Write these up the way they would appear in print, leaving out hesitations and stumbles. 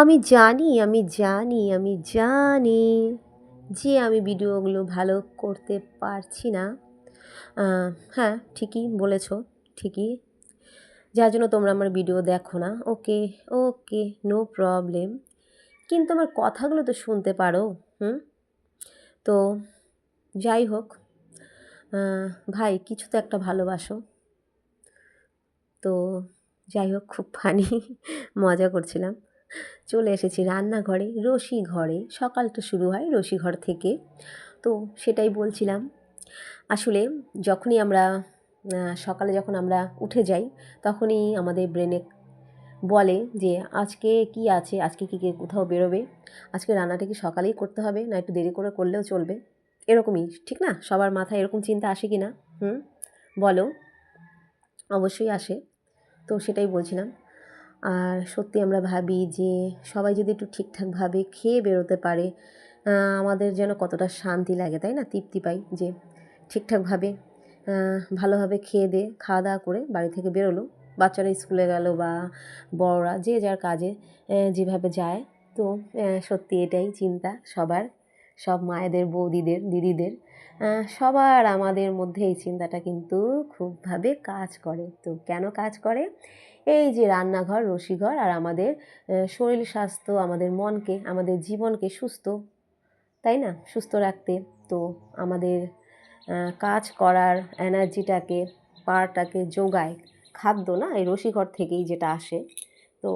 আমি জানি যে আমি ভিডিওগুলো ভালো করতে পারছি না। হ্যাঁ, ঠিকই বলেছ, ঠিকই। যার জন্য তোমরা আমার ভিডিও দেখো না। ওকে, ওকে, নো প্রবলেম। কিন্তু আমার কথাগুলো তো শুনতে পারো। হুম? তো যাই হোক, ভাই কিছু তো একটা ভালোবাসো। তো যাই হোক, খুব ফানি মজা করছিলাম। চলে এসেছি রান্নাঘরে, রসি ঘরে। সকালটা শুরু হয় রসি ঘর থেকে। তো সেটাই বলছিলাম। আসলে যখনই আমরা সকালে যখন আমরা উঠে যাই, তখনই আমাদের ব্রেনে বলে যে আজকে কি আছে, আজকে কি কোথাও বেরোবে, আজকে রান্নাটা কি সকালেই করতে হবে না একটু দেরি করে করলেও চলবে। এরকমই ঠিক না? সবার মাথায় এরকম চিন্তা আসে কি না? বলো। অবশ্যই আসে। তো সেটাই বলছিলাম। আর সত্যি আমরা ভাবি যে সবাই যদি একটু ঠিকঠাকভাবে খেয়ে বেরোতে পারে, আমাদের যেন কতটা শান্তি লাগে, তাই না? তৃপ্তি পাই যে ঠিকঠাকভাবে ভালোভাবে খেয়ে দিয়ে খাওয়া দাওয়া করে বাড়ি থেকে বেরোলো, বাচ্চারা স্কুলে গেল বা বড়রা যে যার কাজে যেভাবে যায়। তো সত্যি এটাই চিন্তা সবার, সব মায়েদের, বৌদিদের, দিদিদের, সবার আমাদের মধ্যে এই চিন্তাটা কিন্তু খুবভাবে কাজ করে। তো কেন কাজ করে? এই যে রান্নাঘর, রসিঘর আর আমাদের শরীর স্বাস্থ্য, আমাদের মনকে, আমাদের জীবনকে সুস্থ, তাই না? সুস্থ রাখতে। তো আমাদের কাজ করার এনার্জিটাকে, পাওয়ারটাকে যোগায় খাদ্য, না এই রসিঘর থেকেই যেটা আসে। তো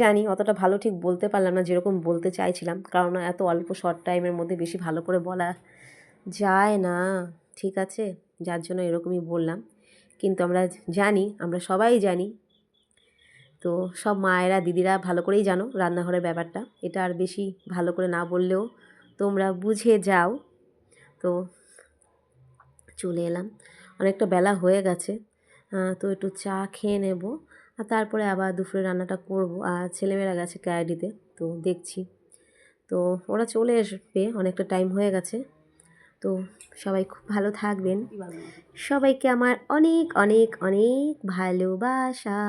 জানি অতটা ভালো ঠিক বলতে পারলাম না যেরকম বলতে চাইছিলাম, কারণ এত অল্প শর্ট টাইমের মধ্যে বেশি ভালো করে বলা যায় না, ঠিক আছে? যার জন্য এরকমই বললাম। কিন্তু আমরা জানি, আমরা সবাই জানি। তো সব মায়েরা, দিদিরা ভালো করেই জানো রান্নাঘরের ব্যাপারটা। এটা আর বেশি ভালো করে না বললেও তোমরা বুঝে যাও। তো চলে এলাম, অনেকটা বেলা হয়ে গেছে। তো একটু চা খেয়ে নেব, আর তারপরে আবার দুপুরে রান্নাটা করব। আর ছেলেমেয়েরা গেছে ক্যারাটিতে, তো দেখছি। তো ওরা চলে আসবে, অনেকটা টাইম হয়ে গেছে। তো সবাই খুব ভালো থাকবেন। সবাইকে আমার অনেক অনেক অনেক ভালোবাসা।